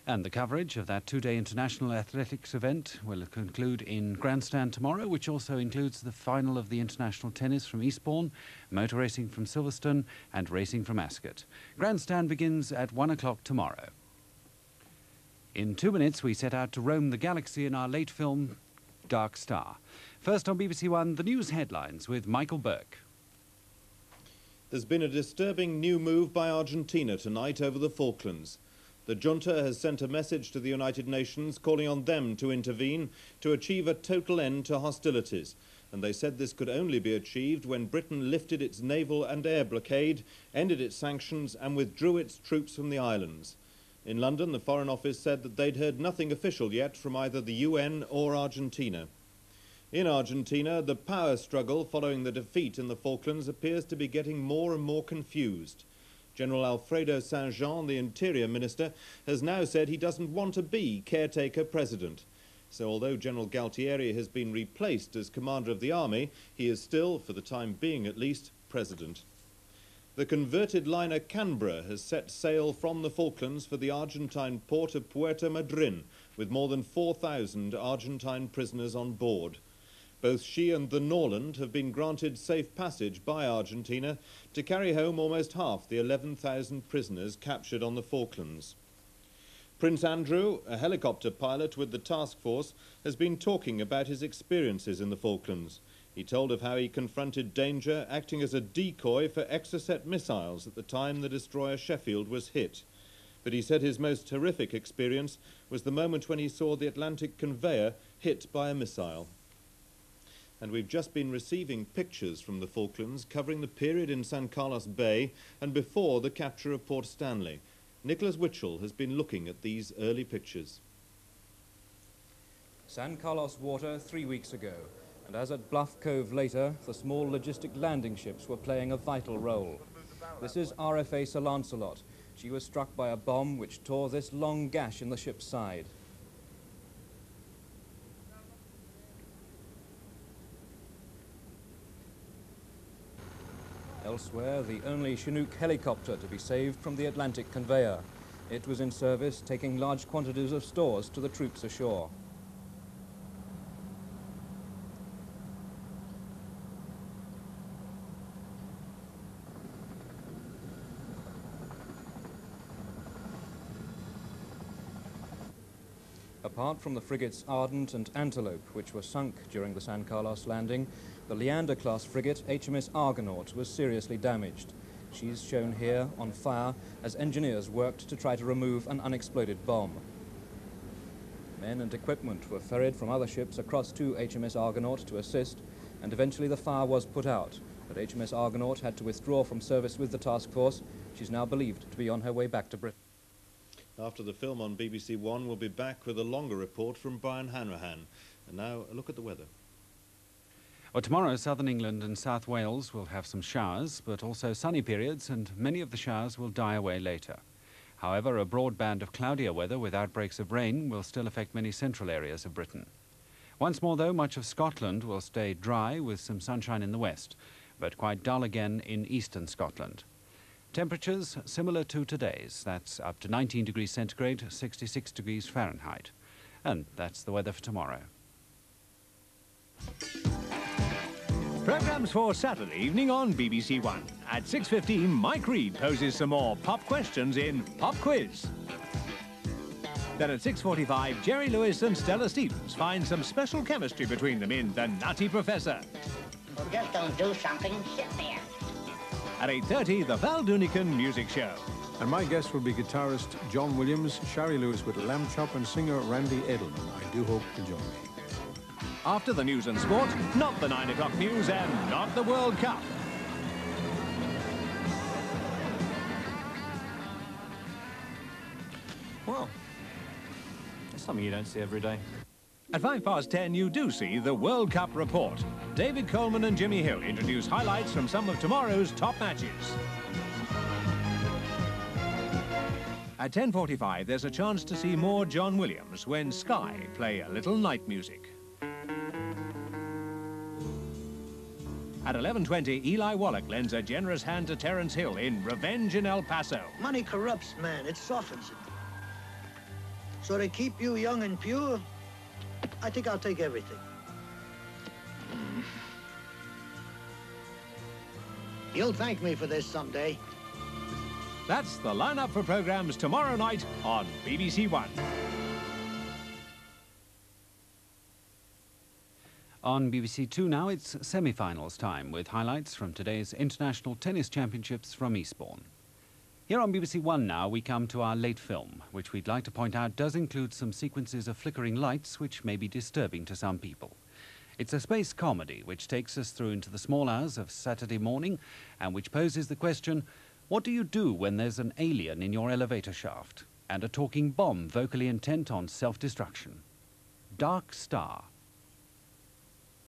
And the coverage of that two-day international athletics event will conclude in Grandstand tomorrow, which also includes the final of the international tennis from Eastbourne, motor racing from Silverstone and racing from Ascot. Grandstand begins at 1 o'clock tomorrow. In 2 minutes, we set out to roam the galaxy in our late film, Dark Star. First on BBC One, the news headlines with Michael Burke. There's been a disturbing new move by Argentina tonight over the Falklands. The junta has sent a message to the United Nations calling on them to intervene to achieve a total end to hostilities. And they said this could only be achieved when Britain lifted its naval and air blockade, ended its sanctions and withdrew its troops from the islands. In London, the Foreign Office said that they'd heard nothing official yet from either the UN or Argentina. In Argentina, the power struggle following the defeat in the Falklands appears to be getting more and more confused. General Alfredo Saint-Jean, the Interior Minister, has now said he doesn't want to be caretaker president. So although General Galtieri has been replaced as commander of the army, he is still, for the time being at least, president. The converted liner Canberra has set sail from the Falklands for the Argentine port of Puerto Madryn, with more than 4,000 Argentine prisoners on board. Both she and the Norland have been granted safe passage by Argentina to carry home almost half the 11,000 prisoners captured on the Falklands. Prince Andrew, a helicopter pilot with the task force, has been talking about his experiences in the Falklands. He told of how he confronted danger acting as a decoy for Exocet missiles at the time the destroyer Sheffield was hit. But he said his most horrific experience was the moment when he saw the Atlantic conveyor hit by a missile. And we've just been receiving pictures from the Falklands covering the period in San Carlos Bay and before the capture of Port Stanley. Nicholas Witchell has been looking at these early pictures. San Carlos water 3 weeks ago, and as at Bluff Cove later, the small logistic landing ships were playing a vital role. This is RFA Sir Lancelot. She was struck by a bomb which tore this long gash in the ship's side. Elsewhere, the only Chinook helicopter to be saved from the Atlantic conveyor. It was in service, taking large quantities of stores to the troops ashore. Apart from the frigates Ardent and Antelope, which were sunk during the San Carlos landing, the Leander-class frigate HMS Argonaut was seriously damaged. She's shown here on fire as engineers worked to try to remove an unexploded bomb. Men and equipment were ferried from other ships across to HMS Argonaut to assist, and eventually the fire was put out, but HMS Argonaut had to withdraw from service with the task force. She's now believed to be on her way back to Britain. After the film on BBC1, we'll be back with a longer report from Brian Hanrahan. And now a look at the weather. Well, tomorrow, southern England and South Wales will have some showers, but also sunny periods, and many of the showers will die away later. However, a broad band of cloudier weather with outbreaks of rain will still affect many central areas of Britain. Once more, though, much of Scotland will stay dry with some sunshine in the west, but quite dull again in eastern Scotland. Temperatures similar to today's. That's up to 19 degrees centigrade, 66 degrees Fahrenheit. And that's the weather for tomorrow. Programmes for Saturday evening on BBC One. At 6:15, Mike Reed poses some more pop questions in Pop Quiz. Then at 6:45, Jerry Lewis and Stella Stevens find some special chemistry between them in The Nutty Professor. Well, just don't do something and sit there. At 8:30, the Val Doonican Music Show. And my guest will be guitarist John Williams, Shari Lewis with Lamb Chop and singer Randy Edelman. I do hope you join me. After the news and sport, not the 9 o'clock news and not the World Cup. Well, it's something you don't see every day. At 10:05, you do see the World Cup report. David Coleman and Jimmy Hill introduce highlights from some of tomorrow's top matches. At 10:45, there's a chance to see more John Williams when Sky play a little night music. At 11:20, Eli Wallach lends a generous hand to Terence Hill in Revenge in El Paso. Money corrupts, man. It softens it. So to keep you young and pure, I think I'll take everything. You'll thank me for this someday. That's the lineup for programmes tomorrow night on BBC One. On BBC Two now, it's semi-finals time with highlights from today's International Tennis Championships from Eastbourne. Here on BBC One now, we come to our late film, which we'd like to point out does include some sequences of flickering lights which may be disturbing to some people. It's a space comedy which takes us through into the small hours of Saturday morning and which poses the question, what do you do when there's an alien in your elevator shaft and a talking bomb vocally intent on self-destruction? Dark Star.